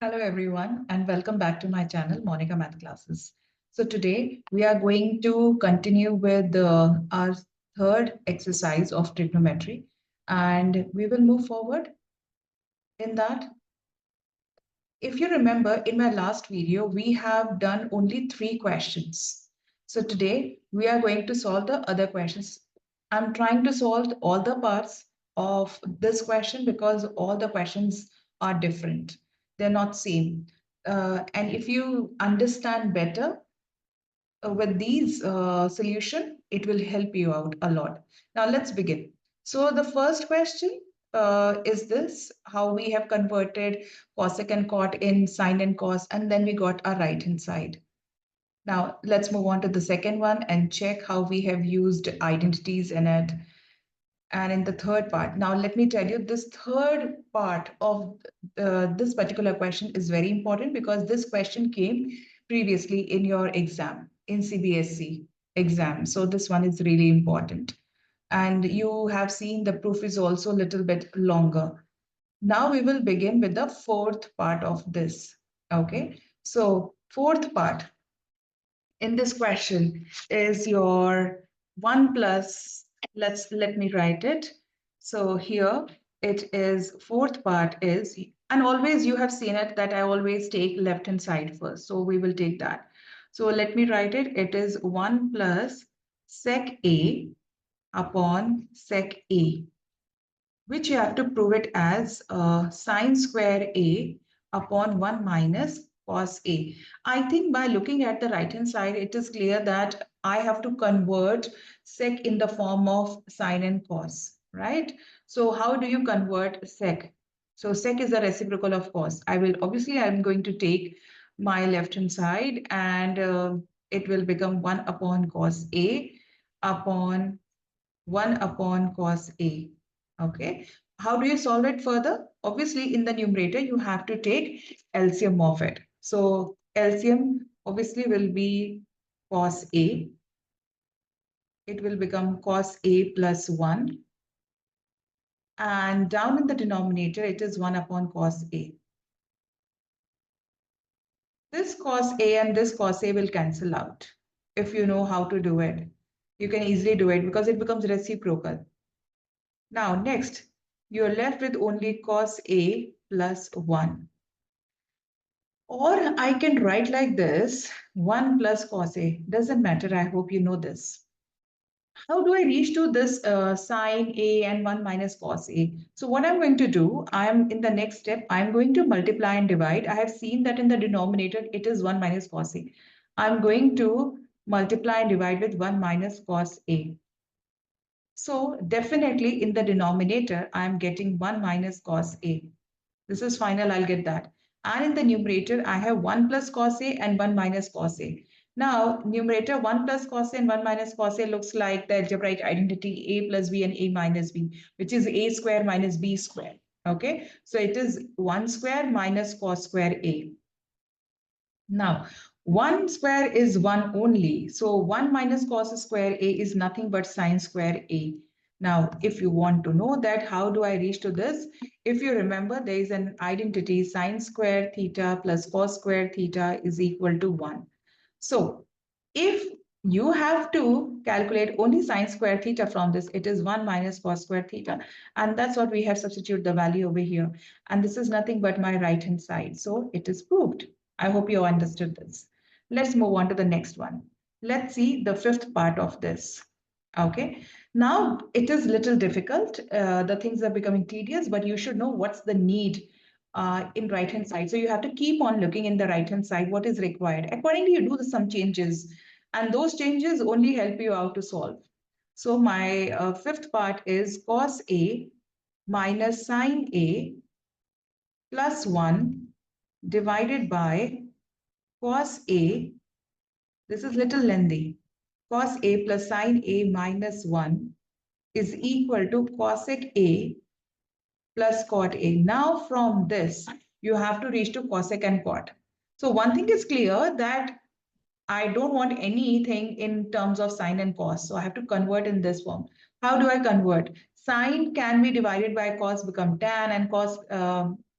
Hello everyone and welcome back to my channel Monica Math Classes. So today we are going to continue with our third exercise of trigonometry and we will move forward in that. If you remember in my last video we have done only 3 questions. So today we are going to solve the other questions. I'm trying to solve all the parts of this question because all the questions are different. They're not same. And if you understand better with these solution, it will help you out a lot. Now let's begin. So the first question is this, how we have converted cosec and cot in sine and cos, and then we got our right hand side. Now let's move on to the second one and check how we have used identities in it. And in the third part, now let me tell you, this third part of this particular question is very important because this question came previously in your exam, in CBSE exam. So this one is really important. And you have seen the proof is also a little bit longer. Now we will begin with the fourth part of this. Okay, so fourth part in this question is your 1 plus, let me write it. So here it is, fourth part is, and always you have seen it that I always take left hand side first. So we will take that. So let me write it. It is 1 plus sec A upon sec A, which you have to prove it as sine square A upon 1 minus cos A. I think by looking at the right hand side, it is clear that I have to convert sec in the form of sine and cos, right? So how do you convert sec? So sec is the reciprocal of cos. I'm going to take my left hand side and it will become 1 upon cos A upon 1 upon cos A. Okay. How do you solve it further? Obviously, in the numerator, you have to take LCM of it. So LCM obviously will be cos A. It will become cos A plus 1. And down in the denominator, it is 1 upon cos A. This cos A and this cos A will cancel out if you know how to do it. You can easily do it because it becomes reciprocal. Now, next, you're left with only cos A plus 1. Or I can write like this, 1 plus cos A. Doesn't matter, I hope you know this. How do I reach to this sine A and 1 minus cos A? So what I'm going to do, I'm in the next step, I'm going to multiply and divide. I have seen that in the denominator, it is 1 minus cos A. I'm going to multiply and divide with 1 minus cos A. So definitely in the denominator, I'm getting 1 minus cos A. This is final, I'll get that. And in the numerator, I have 1 plus cos A and 1 minus cos A. Now, numerator 1 plus cos A and 1 minus cos A looks like the algebraic identity A plus B and A minus B, which is A square minus B square. Okay, so it is 1 square minus cos square A. Now, 1 square is 1 only. So 1 minus cos square A is nothing but sine square A. Now, if you want to know that, how do I reach to this? If you remember, there is an identity sine square theta plus cos square theta is equal to 1. So if you have to calculate only sine square theta from this, it is 1 minus cos square theta. And that's what we have substituted the value over here. And this is nothing but my right hand side. So it is proved. I hope you understood this. Let's move on to the next one. Let's see the fifth part of this. Okay. Now it is little difficult. The things are becoming tedious, but you should know what's the need in right hand side. So you have to keep on looking in the right hand side what is required. Accordingly, you do some changes, and those changes only help you out to solve. So my fifth part is cos A minus sine A plus 1 divided by cos A. This is little lengthy. Cos A plus sine A minus 1 is equal to cosec A plus cot A. Now from this, you have to reach to cosec and cot. So one thing is clear that I don't want anything in terms of sine and cos. So I have to convert in this form. How do I convert? Sine can be divided by cos, become tan, and cos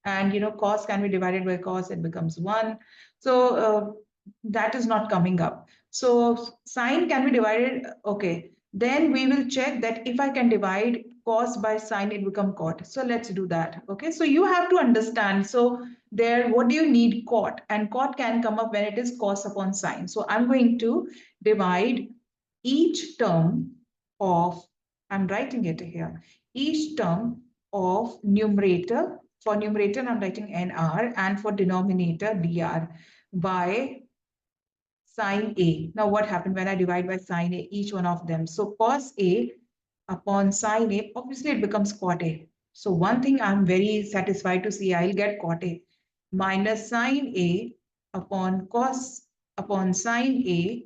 And cos can be divided by cos, it becomes 1. So that is not coming up. So sine can be divided. Okay, then we will check that if I can divide cos by sine, it become cot. So let's do that. Okay, so you have to understand. So there, what do you need? Cot, and cot can come up when it is cos upon sine. So I'm going to divide each term of, I'm writing it here, each term of numerator. For numerator, I'm writing NR, and for denominator, DR, by sine A. Now, what happened when I divide by sine A, each one of them? So cos A upon sine A, obviously it becomes cot A. So one thing I'm very satisfied to see, I'll get cot A minus sine A upon cos upon sine A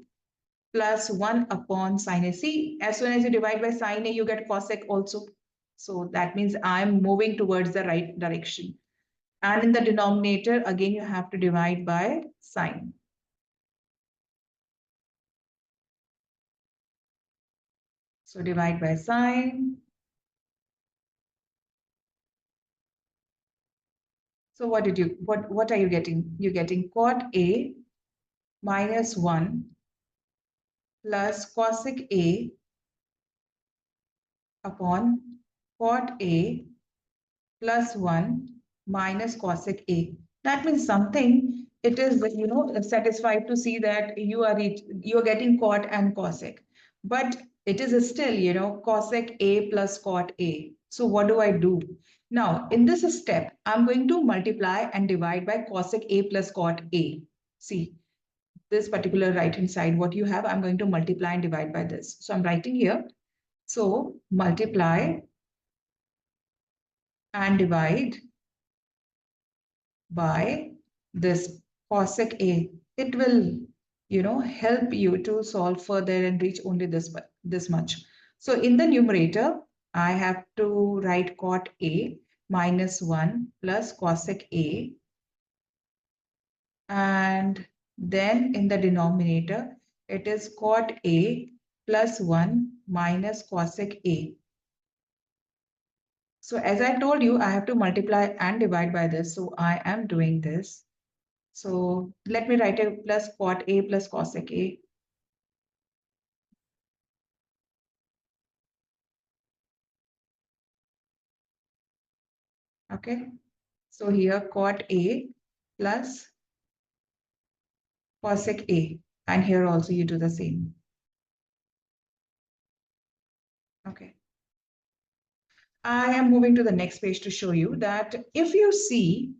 plus 1 upon sine A. See, as soon as you divide by sine A, you get cosec also. So that means I'm moving towards the right direction. And in the denominator, again, you have to divide by sine. So divide by sine. So what are you getting? You're getting cot A minus 1 plus cosec A upon cot A plus 1 minus cosec A. That means something, it is, satisfied to see that you are getting cot and cosec. But it is still, cosec A plus cot A. So what do I do? Now, in this step, I'm going to multiply and divide by cosec A plus cot A. See, this particular right-hand side, what you have, I'm going to multiply and divide by this. So I'm writing here. So multiply and divide by this cosec A. It will, help you to solve further and reach only this much. So in the numerator, I have to write cot A minus 1 plus cosec A. And then in the denominator, it is cot A plus 1 minus cosec A. So as I told you, I have to multiply and divide by this. So I am doing this. So let me write a plus cot A plus cosec A. Okay. So here cot A plus cosec A. And here also you do the same. Okay. I am moving to the next page to show you that if you see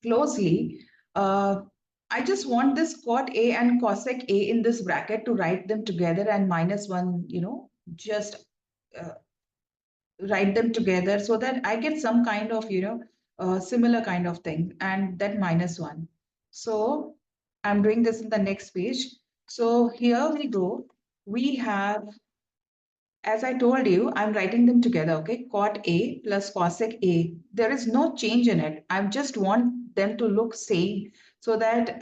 closely, I just want this cot A and cosec A in this bracket to write them together and minus 1, just uh, write them together so that I get some kind of, similar kind of thing, and that minus 1. So I'm doing this in the next page. So here we go. We have, as I told you, I'm writing them together, okay? Cot A plus cosec A. There is no change in it. I just want them to look same so that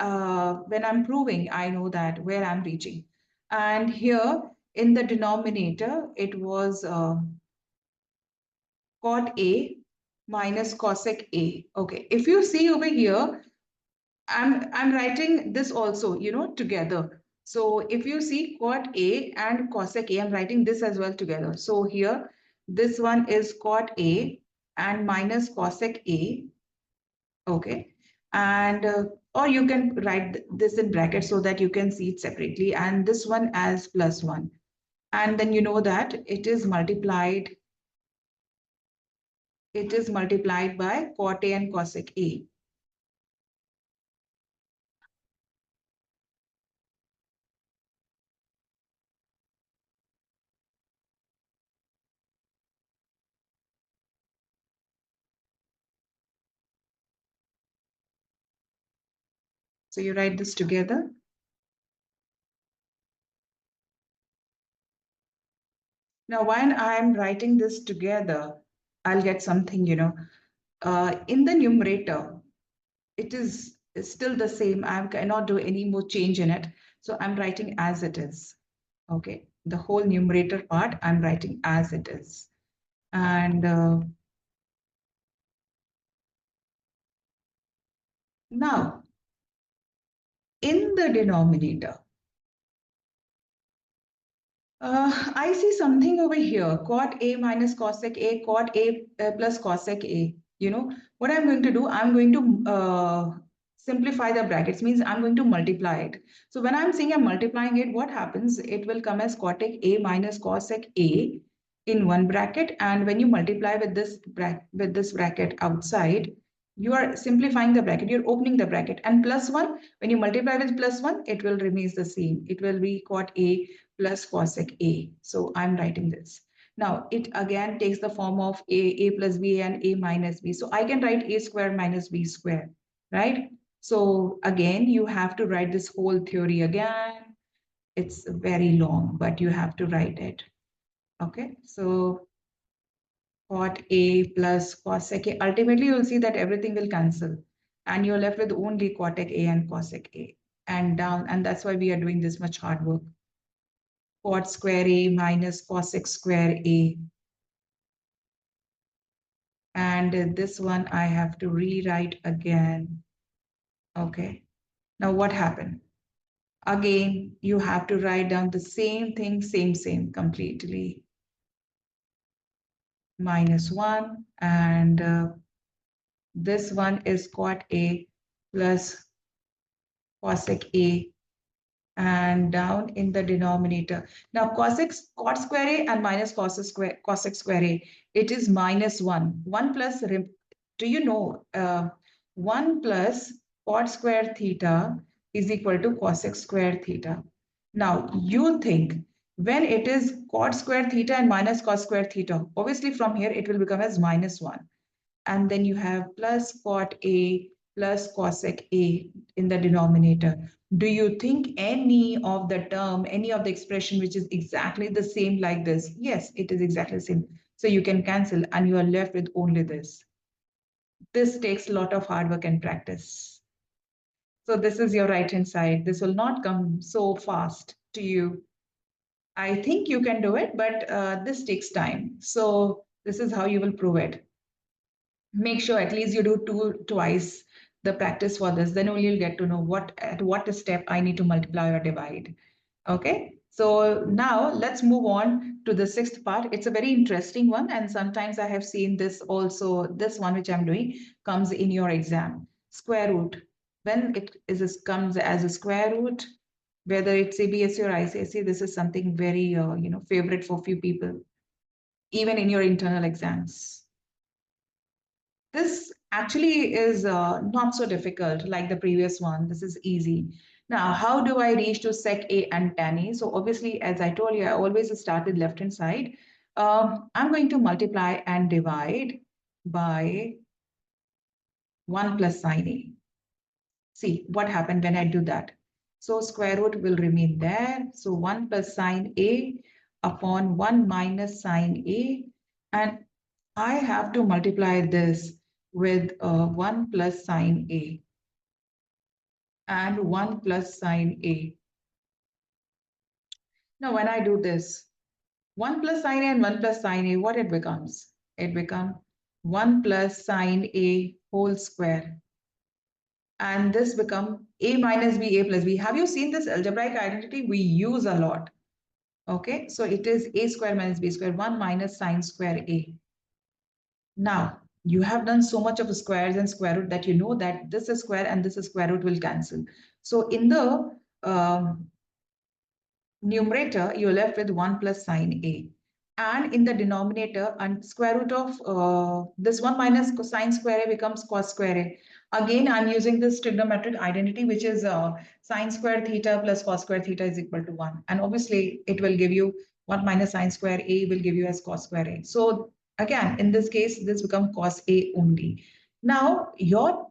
when I'm proving, I know that where I'm reaching. And here in the denominator, it was cot A minus cosec A. Okay, if you see over here, I'm writing this also, together. So if you see cot A and cosec A, I'm writing this as well together. So here, this one is cot A and minus cosec A. Okay. And or you can write this in brackets so that you can see it separately. And this one as plus 1. And then you know that it is multiplied by cot A and cosec A. So you write this together. Now, when I'm writing this together, I'll get something, in the numerator, it is still the same. I cannot do any more change in it. So I'm writing as it is. Okay. The whole numerator part, I'm writing as it is. And Now, in the denominator, I see something over here, cot A minus cosec A, cot A plus cosec A. You know, what I'm going to do, I'm going to simplify the brackets, means I'm going to multiply it. So when I'm saying I'm multiplying it, what happens? It will come as cotec A minus cosec A in one bracket. And when you multiply with this bracket outside, you are simplifying the bracket, you're opening the bracket. And plus 1, when you multiply with plus 1, it will remain the same. It will be cot A plus cosec A. So I'm writing this. Now it again takes the form of A plus B and A minus B. So I can write A square minus B square, right? So again, you have to write this whole theory again. It's very long, but you have to write it. Okay, so cot A plus cosec A. Ultimately, you'll see that everything will cancel and you're left with only cotec A and cosec A and down. And that's why we are doing this much hard work. Cot square A minus cosec square A. And this one I have to rewrite again. Okay. Now what happened? Again, you have to write down the same thing, same, completely. Minus 1. And this one is cot A plus cosec A. And down in the denominator. Now cot square A and minus cosec square A, it is minus 1. 1 plus, do you know, 1 plus cot square theta is equal to cosec square theta. Now you think when it is cot square theta and minus cos square theta, obviously from here it will become as minus 1. And then you have plus cot A plus cosec A in the denominator. Do you think any of the term, any of the expression which is exactly the same like this? Yes, it is exactly the same. So you can cancel and you are left with only this. This takes a lot of hard work and practice. So this is your right hand side. This will not come so fast to you. I think you can do it, but this takes time. So this is how you will prove it. Make sure at least you do twice the practice for this, then only you'll get to know at what step I need to multiply or divide. Okay, so now let's move on to the sixth part. It's a very interesting one, and sometimes I have seen this also. This one which I'm doing comes in your exam. Square root. When comes as a square root, whether it's CBSE or ICSE, this is something very favorite for few people, even in your internal exams. This actually is not so difficult like the previous one. This is easy. Now, how do I reach to sec A and tan A? So obviously, as I told you, I always start with left-hand side. I'm going to multiply and divide by 1 plus sine A. See what happened when I do that. So square root will remain there. So 1 plus sine A upon 1 minus sine A. And I have to multiply this with 1 plus sine A and 1 plus sine A. Now, when I do this, 1 plus sine A and 1 plus sine A, what it becomes? It becomes 1 plus sine A whole square. And this becomes A minus B, A plus B. Have you seen this algebraic identity? We use a lot. Okay, so it is A square minus B square, 1 minus sine square A. Now, you have done so much of squares and square root that you know that this is square and this is square root will cancel. So in the numerator, you're left with 1 plus sine A. And in the denominator, and square root of this 1 minus cosine square A becomes cos square A. Again, I'm using this trigonometric identity, which is sine square theta plus cos square theta is equal to 1. And obviously, it will give you 1 minus sine square A will give you as cos square A. So again, in this case, this becomes cos A only. Now, your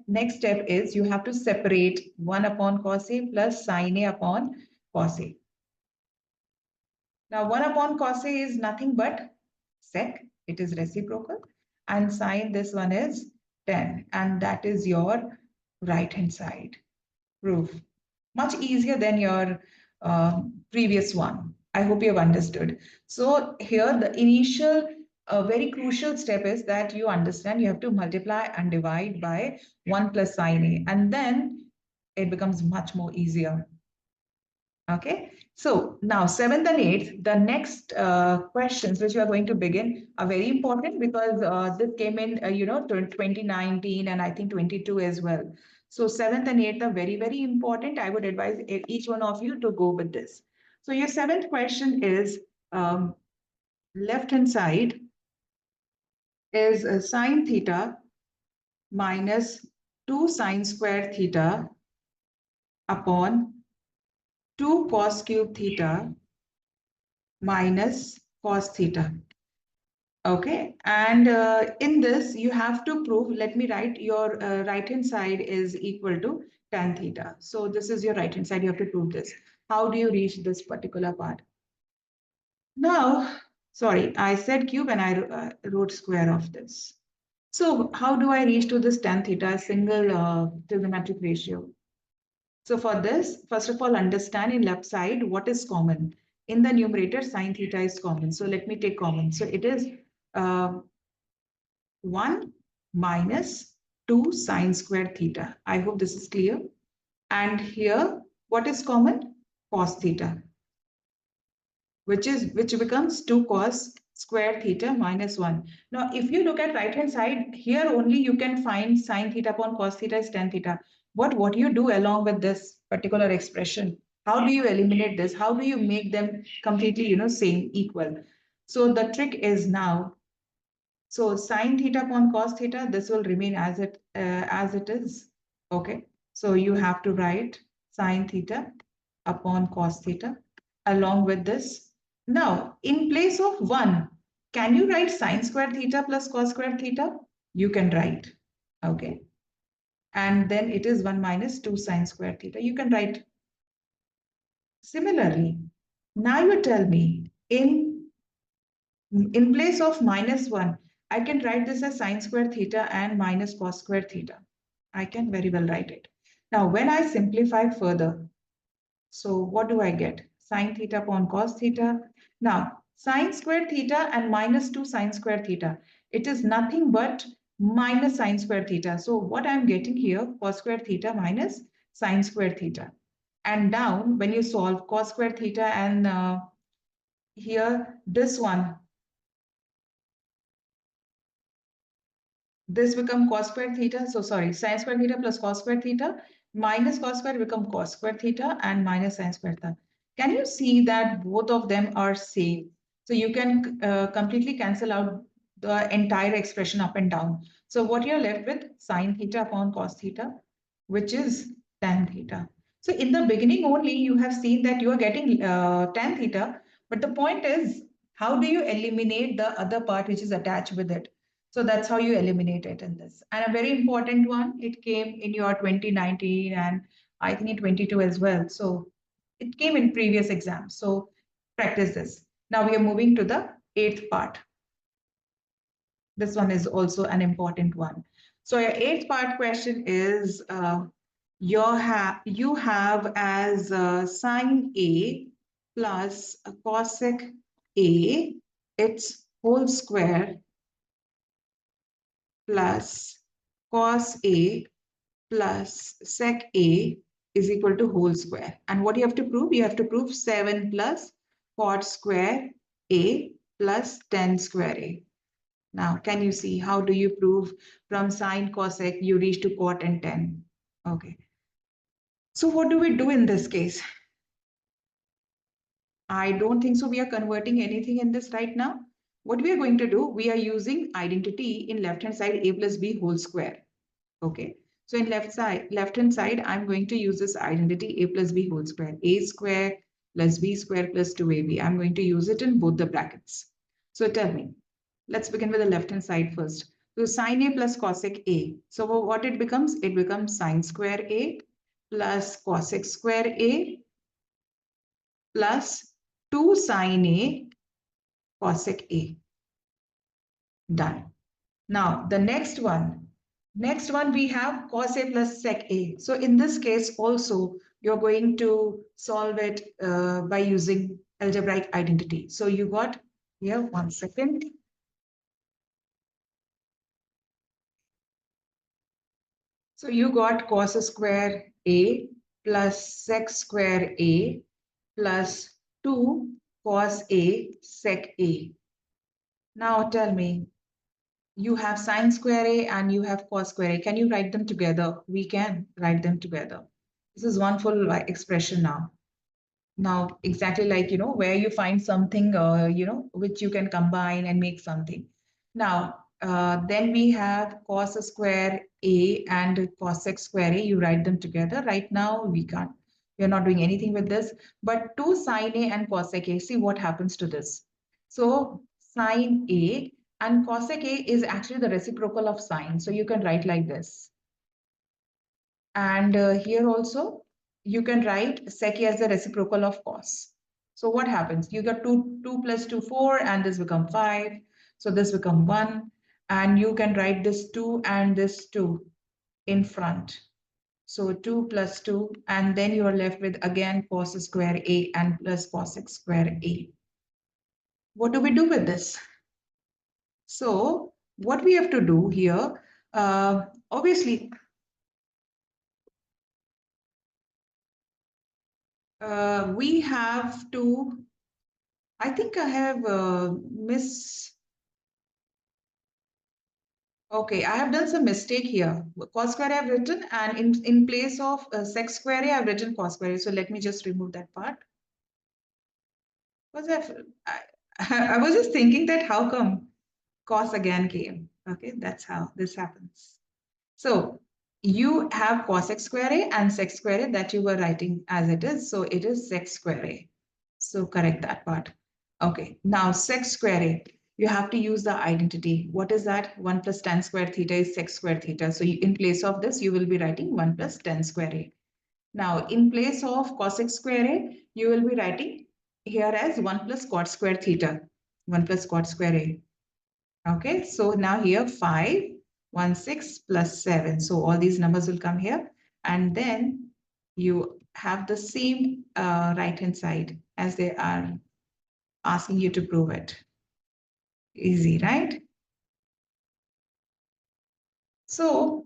next step is you have to separate 1 upon cos A plus sine A upon cos A. Now 1 upon cos A is nothing but sec, it is reciprocal, and sine this one is 10, and that is your right hand side proof. Much easier than your previous one. I hope you have understood. So here the initial a very crucial step is that you understand you have to multiply and divide by 1 plus sine A, and then it becomes much more easier. Okay, so now 7th and 8th, the next questions which we are going to begin are very important because this came in, 2019 and I think 22 as well. So 7th and 8th are very, very important. I would advise each one of you to go with this. So your 7th question is left hand side is sine theta minus 2 sine square theta upon 2 cos cube theta minus cos theta. Okay, and in this you have to prove, let me write your right hand side is equal to tan theta. So this is your right hand side, you have to prove this. How do you reach this particular part? Now, sorry, I said cube and I wrote square of this. So how do I reach to this tan theta, single trigonometric ratio? So for this, first of all, understand in left side what is common. In the numerator, sine theta is common. So let me take common. So it is 1 minus 2 sine square theta. I hope this is clear. And here, what is common? Cos theta, which becomes 2 cos square theta minus 1. Now, if you look at right hand side, here only you can find sine theta upon cos theta is tan theta. What you do along with this particular expression? How do you eliminate this? How do you make them completely, same, equal? So the trick is now, so sine theta upon cos theta, this will remain as it is. Okay. So you have to write sine theta upon cos theta along with this. Now, in place of 1, can you write sine square theta plus cos square theta? You can write. Okay. And then it is 1 minus 2 sine square theta. You can write. Similarly, now you tell me in place of minus 1, I can write this as sine square theta and minus cos square theta. I can very well write it. Now, when I simplify further, so what do I get? Sine theta upon cos theta. Now, sine square theta and minus 2 sine square theta. It is nothing but minus sine square theta. So what I'm getting here, cos square theta minus sine square theta. And down, when you solve cos square theta and here, this one, this become cos square theta. So sorry, sine square theta plus cos square theta minus cos square become cos square theta and minus sine square theta. Can you see that both of them are same? So you can completely cancel out the entire expression up and down. So what you're left with sine theta upon cos theta, which is tan theta. So in the beginning only you have seen that you are getting tan theta, but the point is how do you eliminate the other part which is attached with it? So that's how you eliminate it in this. And a very important one, it came in your 2019 and I think in 22 as well. So it came in previous exams. So practice this. Now we are moving to the 8th part. This one is also an important one. So your 8th part question is you have as sine A plus a cosec A, its whole square plus cos A plus sec A is equal to whole square. And what you have to prove? You have to prove 7 plus cot square A plus tan square A. Now, can you see how do you prove from sine cosec you reach to cot and tan? Okay. So what do we do in this case? I don't think so. We are converting anything in this right now. What we are going to do, we are using identity in left hand side A plus B whole square. Okay. So in left hand side, I'm going to use this identity A plus B whole square. A square plus B square plus 2AB. I'm going to use it in both the brackets. So tell me, let's begin with the left hand side first. So sine A plus cosec A. So what it becomes? It becomes sine square A plus cosec square A plus 2 sine A cosec A. Done. Now the next one we have cos A plus sec A. So in this case also you're going to solve it by using algebraic identity. So you got here, one second. So you got cos square A plus sec square A plus 2 cos A sec A. Now tell me, you have sine square A and you have cos square A. Can you write them together? We can write them together. This is one full expression now. Now, exactly like, where you find something, which you can combine and make something. Now, then we have cos square A and cosec square A. You write them together. Right now, we can't. We're not doing anything with this. But 2 sine A and cosec A, see what happens to this. So sine A and cosec A is actually the reciprocal of sine. So you can write like this. And here also, you can write sec as the reciprocal of cos. So what happens? You got 2 plus 2, 4, and this become 5. So this become 1. And you can write this 2 and this 2 in front. So 2 plus 2, and then you are left with again cos square A and plus cosec square A. What do we do with this? So what we have to do here, obviously, we have to, I think I have okay, I have done some mistake here. Cos square I have written, and in place of sec square I have written cos square. So let me just remove that part. Was I, I was just thinking that how come cos again came? Okay, that's how this happens. So you have cosec square A and sec square A that you were writing as it is. So it is sec square A. So correct that part. Okay, now sec square A. You have to use the identity. What is that? 1 plus tan square theta is sec square theta. So in place of this, you will be writing 1 plus tan square A. Now, in place of cosec square A, you will be writing here as 1 plus cot square theta. 1 plus cot square A. Okay, so now here 5, 1, 6 plus 7. So all these numbers will come here. And then you have the same right-hand side as they are asking you to prove it. Easy, right? So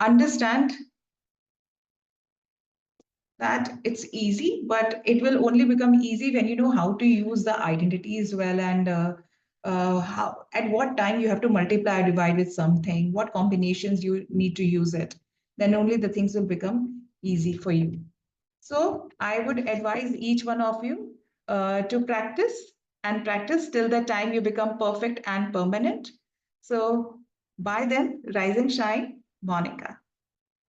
understand that it's easy, but it will only become easy when you know how to use the identity as well, and how at what time you have to multiply or divide with something, what combinations you need to use it. Then only the things will become easy for you. So I would advise each one of you to practice and practice till the time you become perfect and permanent. So by then, rise and shine, Monica.